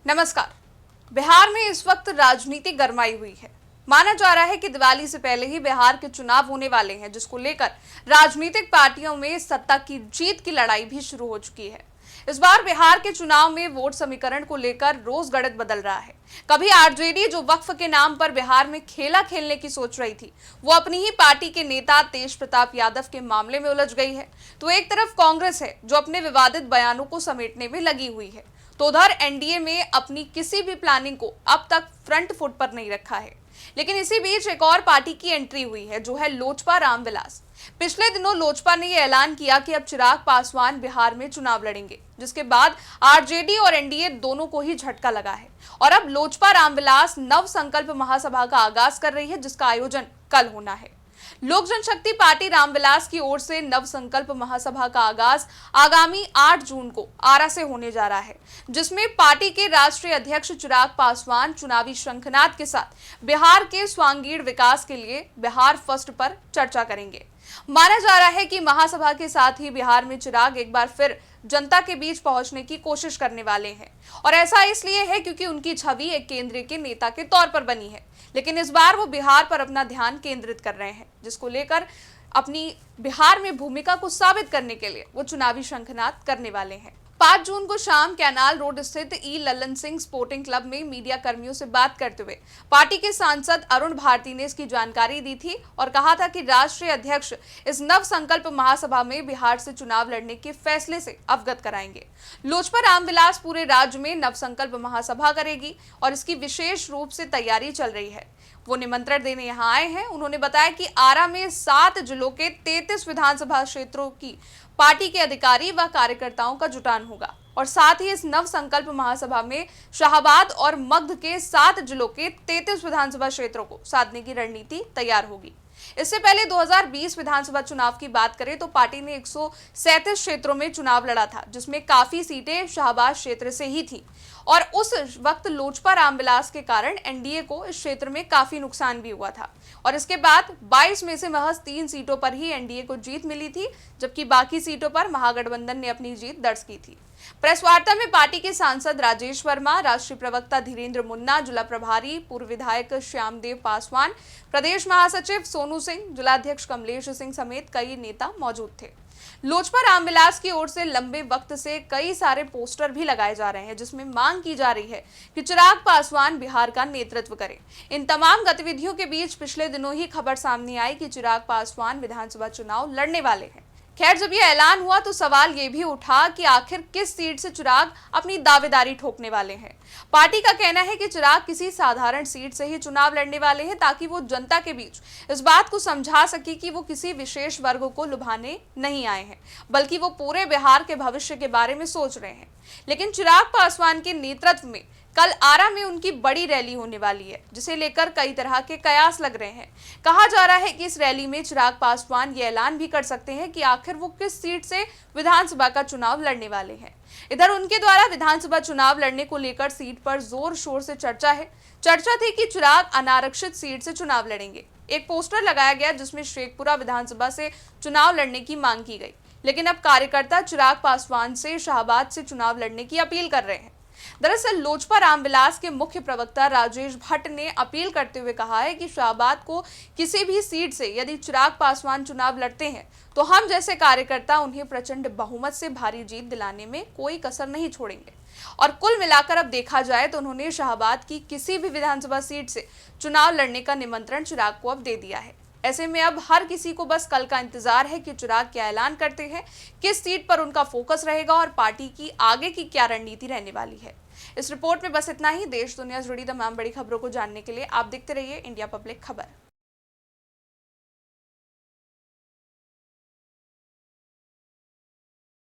नमस्कार। बिहार में इस वक्त राजनीति गरमाई हुई है। माना जा रहा है कि दिवाली से पहले ही बिहार के चुनाव होने वाले हैं, जिसको लेकर राजनीतिक पार्टियों में सत्ता की जीत की लड़ाई भी शुरू हो चुकी है। इस बार बिहार के चुनाव में वोट समीकरण को लेकर रोज गणित बदल रहा है। कभी आरजेडी, जो वक्फ के नाम पर बिहार में खेला खेलने की सोच रही थी, वो अपनी ही पार्टी के नेता तेज प्रताप यादव के मामले में उलझ गई है, तो एक तरफ कांग्रेस है जो अपने विवादित बयानों को समेटने में लगी हुई है, तो उधर एनडीए में अपनी किसी भी प्लानिंग को अब तक फ्रंट फुट पर नहीं रखा है। लेकिन इसी बीच एक और पार्टी की एंट्री हुई है, जो है लोजपा रामविलास। पिछले दिनों लोजपा ने यह ऐलान किया कि अब चिराग पासवान बिहार में चुनाव लड़ेंगे, जिसके बाद आरजेडी और एनडीए दोनों को ही झटका लगा है और अब लोजपा रामविलास नव संकल्प महासभा का आगाज कर रही है, जिसका आयोजन कल होना है। लोक जनशक्ति पार्टी रामविलास की ओर से नव संकल्प महासभा का आगाज आगामी 8 जून को आरा से होने जा रहा है, जिसमें पार्टी के राष्ट्रीय अध्यक्ष चिराग पासवान चुनावी शंखनाद के साथ बिहार के सर्वांगीण विकास के लिए बिहार फर्स्ट पर चर्चा करेंगे। माना जा रहा है कि महासभा के साथ ही बिहार में चिराग एक बार फिर जनता के बीच पहुंचने की कोशिश करने वाले हैं, और ऐसा इसलिए है क्योंकि उनकी छवि एक केंद्र के नेता के तौर पर बनी है। लेकिन इस बार वो बिहार पर अपना ध्यान केंद्रित कर रहे हैं, जिसको लेकर अपनी बिहार में भूमिका को साबित करने के लिए वो चुनावी शंखनाद करने वाले हैं। 5 जून को शाम कैनाल रोड स्थित ई ललन सिंह स्पोर्टिंग क्लब में मीडिया कर्मियों से बात करते हुए पार्टी के सांसद अरुण भारती ने इसकी जानकारी दी थी और कहा था कि राष्ट्रीय अध्यक्ष इस नव संकल्प महासभा में बिहार से चुनाव लड़ने के फैसले से अवगत कराएंगे। लोजपा रामविलास पूरे राज्य में नव संकल्प महासभा करेगी और इसकी विशेष रूप से तैयारी चल रही है। वो निमंत्रण देने यहाँ आए हैं। उन्होंने बताया कि आरा में 7 जिलों के 33 विधानसभा क्षेत्रों की पार्टी के अधिकारी व कार्यकर्ताओं का जुटान होगा और साथ ही इस नव संकल्प महासभा में शाहाबाद और मगध के 7 जिलों के 33 विधानसभा क्षेत्रों को साधने की रणनीति तैयार होगी। इससे पहले 2020 विधानसभा चुनाव की बात करें तो पार्टी ने 137 क्षेत्रों में चुनाव लड़ा था, जिसमें काफी सीटें शाहबाद क्षेत्र से ही थी और उस वक्त लोजपा रामविलास के कारण एनडीए को इस क्षेत्र में काफी नुकसान भी हुआ था और इसके बाद 22 में से महज 3 सीटों पर ही एनडीए को जीत मिली थी, जबकि बाकी सीटों पर महागठबंधन ने अपनी जीत दर्ज की थी। प्रेस वार्ता में पार्टी के सांसद राजेश वर्मा, राष्ट्रीय प्रवक्ता धीरेन्द्र मुन्ना, जिला प्रभारी पूर्व विधायक श्यामदेव पासवान, प्रदेश महासचिव सोनू सिंह, जिलाध्यक्ष कमलेश सिंह समेत कई नेता मौजूद थे। लोजपा रामविलास की ओर से लंबे वक्त से कई सारे पोस्टर भी लगाए जा रहे हैं, जिसमें मांग की जा रही है कि चिराग पासवान बिहार का नेतृत्व करें। इन तमाम गतिविधियों के बीच पिछले दिनों ही खबर सामने आई कि चिराग पासवान विधानसभा चुनाव लड़ने वाले हैं। खैर, जब यह ऐलान हुआ तो सवाल ये भी उठा कि आखिर किस सीट से चिराग अपनी दावेदारी ठोकने वाले हैं। पार्टी का कहना है कि चिराग किसी साधारण सीट से ही चुनाव लड़ने वाले हैं, ताकि वो जनता के बीच इस बात को समझा सके कि वो किसी विशेष वर्ग को लुभाने नहीं आए हैं, बल्कि वो पूरे बिहार के भविष्य के बारे में सोच रहे हैं। लेकिन चिराग पासवान के नेतृत्व में कल आरा में उनकी बड़ी रैली होने वाली है, जिसे लेकर कई तरह के कयास लग रहे हैं। कहा जा रहा है कि इस रैली में चिराग पासवान ये ऐलान भी कर सकते हैं कि आखिर वो किस सीट से विधानसभा का चुनाव लड़ने वाले हैं। इधर उनके द्वारा विधानसभा चुनाव लड़ने को लेकर सीट पर जोर शोर से चर्चा है। चर्चा थी कि चिराग अनारक्षित सीट से चुनाव लड़ेंगे। एक पोस्टर लगाया गया जिसमें शेखपुरा विधानसभा से चुनाव लड़ने की मांग की गई, लेकिन अब कार्यकर्ता चिराग पासवान से शाहबाद से चुनाव लड़ने की अपील कर रहे हैं। दरअसल लोजपा रामविलास के मुख्य प्रवक्ता राजेश भट्ट ने अपील करते हुए कहा है कि शाहबाद को किसी भी सीट से यदि चिराग पासवान चुनाव लड़ते हैं तो हम जैसे कार्यकर्ता उन्हें प्रचंड बहुमत से भारी जीत दिलाने में कोई कसर नहीं छोड़ेंगे। और कुल मिलाकर अब देखा जाए तो उन्होंने शाहबाद की किसी भी विधानसभा सीट से चुनाव लड़ने का निमंत्रण चिराग को अब दे दिया है। ऐसे में अब हर किसी को बस कल का इंतजार है कि चिराग क्या ऐलान करते हैं, किस सीट पर उनका फोकस रहेगा और पार्टी की आगे की क्या रणनीति रहने वाली है। इस रिपोर्ट में बस इतना ही। देश दुनिया से जुड़ी तमाम बड़ी खबरों को जानने के लिए आप देखते रहिए इंडिया पब्लिक खबर।